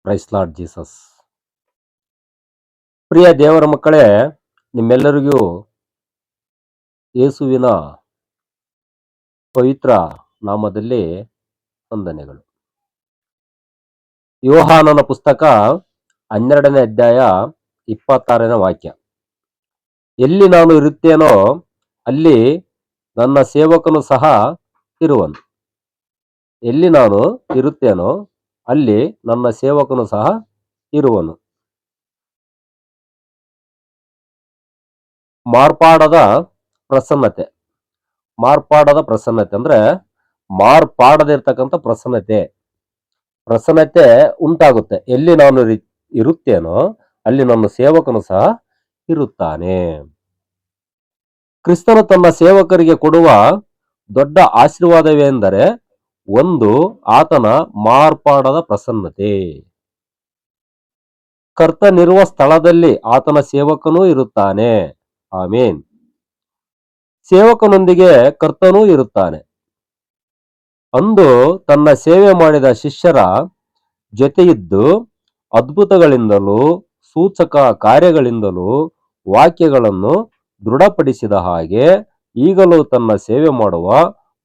Price lord Jesus. ಪ್ರಿಯ ದೇವರ ಮಕ್ಕಳೇ, ನಿಮ್ಮೆಲ್ಲರಿಗೂ ಯೇಸುವಿನ ಪವಿತ್ರ ನಾಮದಲ್ಲಿ ವಂದನೆಗಳು. ಯೋಹಾನನ ಪುಸ್ತಕ 12ನೇ ಅಧ್ಯಾಯ 26ನೇ ವಾಕ್ಯ. ಎಲ್ಲಿ ನಾನು ಇರುತ್ತೇನೋ ಅಲ್ಲಿ ನನ್ನ ಸೇವಕನು ಸಹ ಇರುವನು. ಎಲ್ಲಿ ನಾನು ಇರುತ್ತೇನೋ ಅಲ್ಲಿ ನನ್ನ ಸೇವಕನು ಸಹ ಇರುವನು. ಮಾರ್ಪಾಡದ ಪ್ರಸನ್ನತೆ. ಮಾರ್ಪಾಡದ ಪ್ರಸನ್ನತೆ ಅಂದ್ರೆ ಮಾರ್ಪಾಡದಿರ್ತಕ್ಕಂಥ ಪ್ರಸನ್ನತೆ ಉಂಟಾಗುತ್ತೆ. ಎಲ್ಲಿ ನಾನು ಇರುತ್ತೇನೋ ಅಲ್ಲಿ ನನ್ನ ಸೇವಕನು ಸಹ ಇರುತ್ತಾನೆ. ಕ್ರಿಸ್ತನು ತನ್ನ ಸೇವಕರಿಗೆ ಕೊಡುವ ದೊಡ್ಡ ಆಶೀರ್ವಾದವೆಂದರೆ ಒಂದು, ಆತನ ಮಾರ್ಪಾಡದ ಪ್ರಸನ್ನತೆ. ಕರ್ತನಿರುವ ಸ್ಥಳದಲ್ಲಿ ಆತನ ಸೇವಕನೂ ಇರುತ್ತಾನೆ. ಆಮೇನ್. ಸೇವಕನೊಂದಿಗೆ ಕರ್ತನೂ ಇರುತ್ತಾನೆ. ಅಂದು ತನ್ನ ಸೇವೆ ಮಾಡಿದ ಶಿಷ್ಯರ ಜೊತೆಯಿದ್ದು ಅದ್ಭುತಗಳಿಂದಲೂ ಸೂಚಕ ಕಾರ್ಯಗಳಿಂದಲೂ ವಾಕ್ಯಗಳನ್ನು ದೃಢಪಡಿಸಿದ ಹಾಗೆ ಈಗಲೂ ತನ್ನ ಸೇವೆ ಮಾಡುವ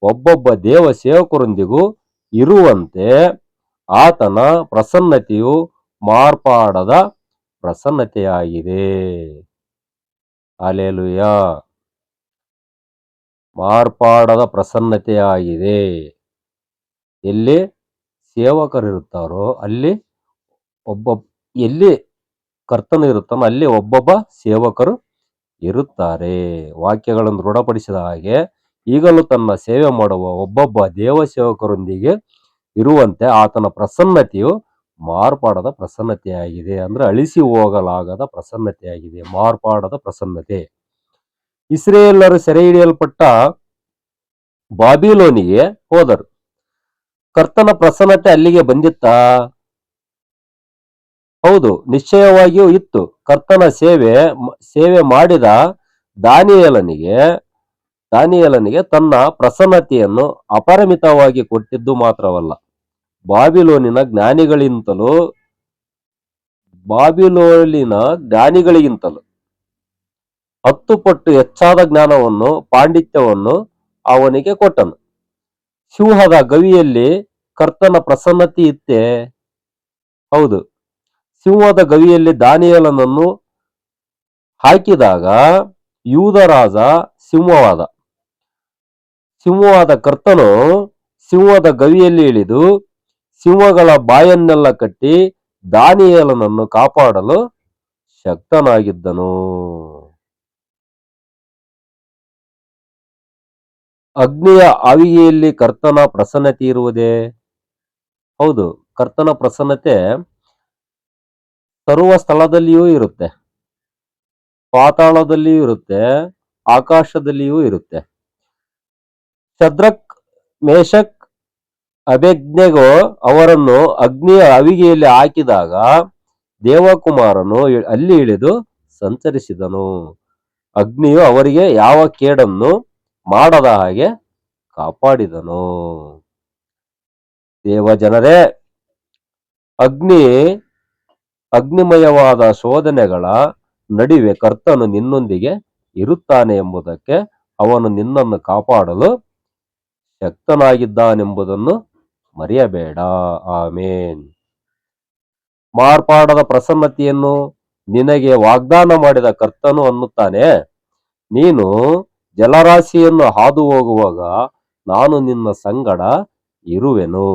ಒಬ್ಬೊಬ್ಬ ದೇವ ಸೇವಕರೊಂದಿಗೂ ಇರುವಂತೆ ಆತನ ಪ್ರಸನ್ನತೆಯು ಮಾರ್ಪಾಡದ ಪ್ರಸನ್ನತೆಯಾಗಿದೆ. ಹಲ್ಲೆಲೂಯಾ. ಮಾರ್ಪಾಡದ ಪ್ರಸನ್ನತೆಯಾಗಿದೆ. ಎಲ್ಲಿ ಸೇವಕರಿರುತ್ತಾರೋ ಅಲ್ಲಿ ಎಲ್ಲಿ ಕರ್ತನು ಇರುತ್ತಾನೋ ಅಲ್ಲಿ ಒಬ್ಬೊಬ್ಬ ಸೇವಕರು ಇರುತ್ತಾರೆ. ವಾಕ್ಯಗಳನ್ನು ದೃಢಪಡಿಸಿದ ಹಾಗೆ ಈಗಲೂ ತನ್ನ ಸೇವೆ ಮಾಡುವ ಒಬ್ಬೊಬ್ಬ ದೇವ ಸೇವಕರೊಂದಿಗೆ ಇರುವಂತೆ ಆತನ ಪ್ರಸನ್ನತೆಯು ಮಾರ್ಪಾಡದ ಪ್ರಸನ್ನತೆಯಾಗಿದೆ. ಅಂದ್ರೆ ಅಳಿಸಿ ಹೋಗಲಾಗದ ಪ್ರಸನ್ನತೆಯಾಗಿದೆ. ಮಾರ್ಪಾಡದ ಪ್ರಸನ್ನತೆ. ಇಸ್ರೇಲರು ಸೆರೆ ಹಿಡಿಯಲ್ಪಟ್ಟ ಬಾಬಿಲೋನಿಗೆ ಹೋದರು. ಕರ್ತನ ಪ್ರಸನ್ನತೆ ಅಲ್ಲಿಗೆ ಬಂದಿತ್ತಾ? ಹೌದು, ನಿಶ್ಚಯವಾಗಿಯೂ ಇತ್ತು. ಕರ್ತನ ಸೇವೆ ಮಾಡಿದ ದಾನಿಯೇಲನಿಗೆ ತನ್ನ ಪ್ರಸನ್ನತೆಯನ್ನು ಅಪರಿಮಿತವಾಗಿ ಕೊಟ್ಟಿದ್ದು ಮಾತ್ರವಲ್ಲ, ಬಾಬಿಲೋನಿನ ಜ್ಞಾನಿಗಳಿಗಿಂತಲೂ 10 ಪಟ್ಟು ಹೆಚ್ಚಾದ ಜ್ಞಾನವನ್ನು, ಪಾಂಡಿತ್ಯವನ್ನು ಅವನಿಗೆ ಕೊಟ್ಟನು. ಸಿಂಹದ ಗವಿಯಲ್ಲಿ ಕರ್ತನ ಪ್ರಸನ್ನತೆ ಇತ್ತೇ? ಹೌದು. ಸಿಂಹದ ಗವಿಯಲ್ಲಿ ದಾನಿಯೇಲನನ್ನು ಹಾಕಿದಾಗ ಯೂದ ರಾಜ ಸಿಂಹವಾದ ಕರ್ತನು ಸಿಂಹದ ಗವಿಯಲ್ಲಿ ಇಳಿದು ಸಿಂಹಗಳ ಬಾಯನ್ನೆಲ್ಲ ಕಟ್ಟಿ ದಾನಿಯೇಲನನ್ನು ಕಾಪಾಡಲು ಶಕ್ತನಾಗಿದ್ದನು. ಅಗ್ನಿಯ ಆವಿಗೆಯಲ್ಲಿ ಕರ್ತನ ಪ್ರಸನ್ನತೆ ಇರುವುದೇ? ಹೌದು, ಕರ್ತನ ಪ್ರಸನ್ನತೆ ಸರ್ವ ಸ್ಥಳದಲ್ಲಿಯೂ ಇರುತ್ತೆ, ಪಾತಾಳದಲ್ಲಿಯೂ ಇರುತ್ತೆ, ಆಕಾಶದಲ್ಲಿಯೂ ಇರುತ್ತೆ. ಶದ್ರಕ್, ಮೇಷಕ್, ಅಬೇದ್ನೆಗೋ ಅವರನ್ನು ಅಗ್ನಿಯ ಆವಿಗೆಯಲ್ಲಿ ಹಾಕಿದಾಗ ದೇವಕುಮಾರನು ಅಲ್ಲಿ ಇಳಿದು ಸಂಚರಿಸಿದನು. ಅಗ್ನಿಯು ಅವರಿಗೆ ಯಾವ ಕೇಡನ್ನು ಮಾಡದ ಹಾಗೆ ಕಾಪಾಡಿದನು. ದೇವಜನರೇ, ಅಗ್ನಿಮಯವಾದ ಶೋಧನೆಗಳ ನಡುವೆ ಕರ್ತನು ನಿನ್ನೊಂದಿಗೆ ಇರುತ್ತಾನೆ ಎಂಬುದಕ್ಕೆ ಅವನು ನಿನ್ನನ್ನು ಕಾಪಾಡಲು ಶಕ್ತನಾಗಿದ್ದಾನೆಂಬುದನ್ನು ಮರೆಯಬೇಡ. ಆಮೇನ್. ಮಾರ್ಪಾಡದ ಪ್ರಸನ್ನತೆಯನ್ನು ನಿನಗೆ ವಾಗ್ದಾನ ಮಾಡಿದ ಕರ್ತನು ಅನ್ನುತ್ತಾನೆ, ನೀನು ಜಲರಾಶಿಯನ್ನು ಹಾದು ಹೋಗುವಾಗ ನಾನು ನಿನ್ನ ಸಂಗಡ ಇರುವೆನು.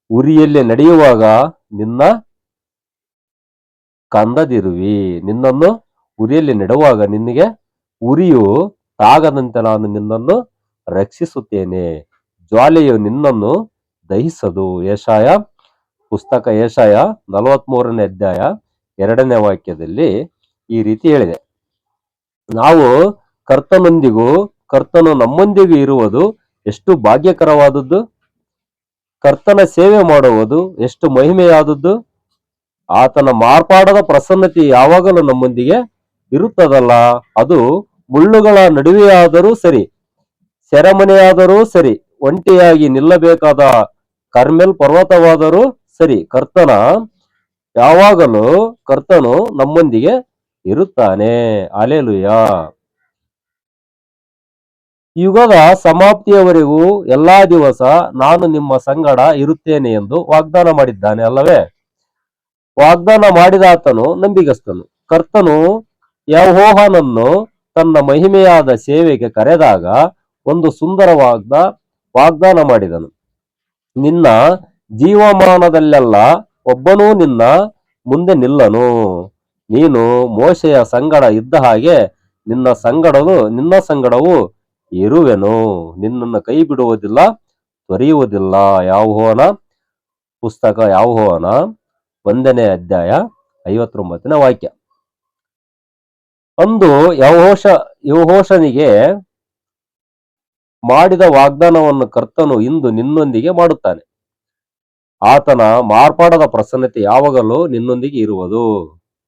ಉರಿಯಲ್ಲಿ ನಡೆಯುವಾಗ ನಿನ್ನ ಕಂದದಿರುವಿ. ನಿನ್ನನ್ನು ಉರಿಯಲ್ಲಿ ನೆಡುವಾಗ ನಿನಗೆ ಉರಿಯು ತಾಗದಂತೆ ನಾನು ನಿನ್ನನ್ನು ರಕ್ಷಿಸುತ್ತೇನೆ. ಜ್ವಾಲೆಯು ನಿನ್ನನ್ನು ದಹಿಸದು. ಪುಸ್ತಕ ಯೆಶಾಯ 43ನೇ ಅಧ್ಯಾಯ 2ನೇ ವಾಕ್ಯದಲ್ಲಿ ಈ ರೀತಿ ಹೇಳಿದೆ. ನಾವು ಕರ್ತನು ನಮ್ಮೊಂದಿಗೂ ಇರುವುದು ಎಷ್ಟು ಭಾಗ್ಯಕರವಾದದ್ದು. ಕರ್ತನ ಸೇವೆ ಮಾಡುವುದು ಎಷ್ಟು ಮಹಿಮೆಯಾದದ್ದು. ಆತನ ಮಾರ್ಪಾಡದ ಪ್ರಸನ್ನತೆ ಯಾವಾಗಲೂ ನಮ್ಮೊಂದಿಗೆ ಇರುತ್ತದಲ್ಲ. ಅದು ಮುಳ್ಳುಗಳ ನಡುವೆಯಾದರೂ ಸರಿ, ಸೆರೆಮನೆಯಾದರೂ ಸರಿ, ಒಂಟಿಯಾಗಿ ನಿಲ್ಲಬೇಕಾದ ಕರ್ಮೆಲ್ ಪರ್ವತವಾದರೂ ಸರಿ, ಕರ್ತನ ಯಾವಾಗಲೂ ಕರ್ತನು ನಮ್ಮೊಂದಿಗೆ ಇರುತ್ತಾನೆ. ಹಲ್ಲೆಲೂಯಾ. ಯುಗದ ಸಮಾಪ್ತಿಯವರೆಗೂ ಎಲ್ಲಾ ದಿವಸ ನಾನು ನಿಮ್ಮ ಸಂಗಡ ಇರುತ್ತೇನೆ ಎಂದು ವಾಗ್ದಾನ ಮಾಡಿದ್ದಾನೆ ಅಲ್ಲವೇ? ವಾಗ್ದಾನ ಮಾಡಿದಾತನು ನಂಬಿಗಸ್ತನು. ಕರ್ತನು ಯೆಹೋವನನ್ನು ತನ್ನ ಮಹಿಮೆಯಾದ ಸೇವೆಗೆ ಕರೆದಾಗ ಒಂದು ಸುಂದರವಾದ ವಾಗ್ದಾನ ಮಾಡಿದನು. ನಿನ್ನ ಜೀವಮಾನದಲ್ಲೆಲ್ಲ ಒಬ್ಬನೂ ನಿನ್ನ ಮುಂದೆ ನಿಲ್ಲನು. ನೀನು ಮೋಶೆಯ ಸಂಗಡ ಇದ್ದ ಹಾಗೆ ನಿನ್ನ ಸಂಗಡವು ಇರುವೆನು. ನಿನ್ನನ್ನು ಕೈ ಬಿಡುವುದಿಲ್ಲ, ತೊರೆಯುವುದಿಲ್ಲ. ಯೆಹೋವನ ಪುಸ್ತಕ, ಯೆಹೋವನ 1ನೇ ಅಧ್ಯಾಯ 59ನೇ ವಾಕ್ಯ. ಅಂದು ಯೆಹೋಶನಿಗೆ ಮಾಡಿದ ವಾಗ್ದಾನವನ್ನು ಕರ್ತನು ಇಂದು ನಿನ್ನೊಂದಿಗೆ ಮಾಡುತ್ತಾನೆ. ಆತನ ಮಾರ್ಪಾಡದ ಪ್ರಸನ್ನತೆ ಯಾವಾಗಲೂ ನಿನ್ನೊಂದಿಗೆ ಇರುವುದು.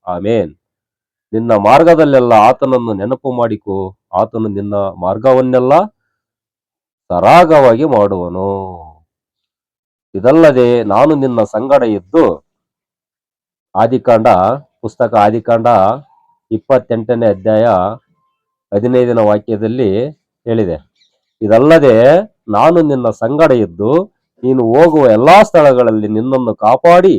ಆಮೇನ್. ನಿನ್ನ ಮಾರ್ಗದಲ್ಲೆಲ್ಲ ಆತನನ್ನು ನೆನಪು ಮಾಡಿಕೊ. ಆತನು ನಿನ್ನ ಮಾರ್ಗವನ್ನೆಲ್ಲ ಸರಾಗವಾಗಿ ಮಾಡುವನು. ಇದಲ್ಲದೆ ನಾನು ನಿನ್ನ ಸಂಗಡ ಇದ್ದು, ಆದಿಕಾಂಡ 28ನೇ ಅಧ್ಯಾಯ 15ನೇ ವಾಕ್ಯದಲ್ಲಿ ಹೇಳಿದೆ. ಇದಲ್ಲದೆ ನಾನು ನಿನ್ನ ಸಂಗಡ ಇದ್ದು ನೀನು ಹೋಗುವ ಎಲ್ಲಾ ಸ್ಥಳಗಳಲ್ಲಿ ನಿನ್ನನ್ನು ಕಾಪಾಡಿ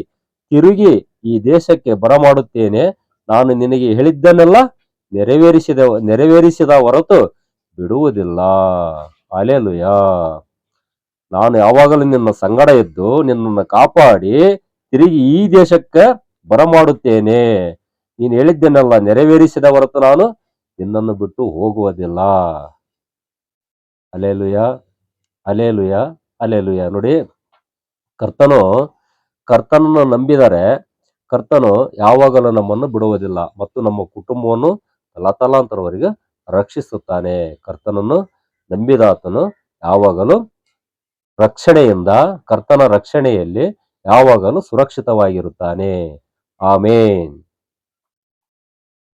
ತಿರುಗಿ ಈ ದೇಶಕ್ಕೆ ಬರಮಾಡುತ್ತೇನೆ. ನಾನು ನಿನಗೆ ಹೇಳಿದ್ದನ್ನೆಲ್ಲ ನೆರವೇರಿಸಿದ ಹೊರತು ಬಿಡುವುದಿಲ್ಲ. ಹಲ್ಲೆಲೂಯಾ. ನಾನು ಯಾವಾಗಲೂ ನಿನ್ನ ಸಂಗಡ ಇದ್ದು ನಿನ್ನನ್ನು ಕಾಪಾಡಿ ತಿರುಗಿ ಈ ದೇಶಕ್ಕೆ ಬರಮಾಡುತ್ತೇನೆ. ನೀನು ಹೇಳಿದ್ದನ್ನೆಲ್ಲ ನೆರವೇರಿಸಿದ ಹೊರತು ನಾನು ನಿನ್ನನ್ನು ಬಿಟ್ಟು ಹೋಗುವುದಿಲ್ಲ. Hallelujah, hallelujah, hallelujah. ನೋಡಿ, ಕರ್ತನನ್ನು ನಂಬಿದರೆ ಕರ್ತನು ಯಾವಾಗಲೂ ನಮ್ಮನ್ನು ಬಿಡುವುದಿಲ್ಲ ಮತ್ತು ನಮ್ಮ ಕುಟುಂಬವನ್ನು ತಲಾಂತರವರೆಗೆ ರಕ್ಷಿಸುತ್ತಾನೆ. ಕರ್ತನನ್ನು ನಂಬಿದಾತನು ಯಾವಾಗಲೂ ಕರ್ತನ ರಕ್ಷಣೆಯಲ್ಲಿ ಯಾವಾಗಲೂ ಸುರಕ್ಷಿತವಾಗಿರುತ್ತಾನೆ. ಆಮೇನ್.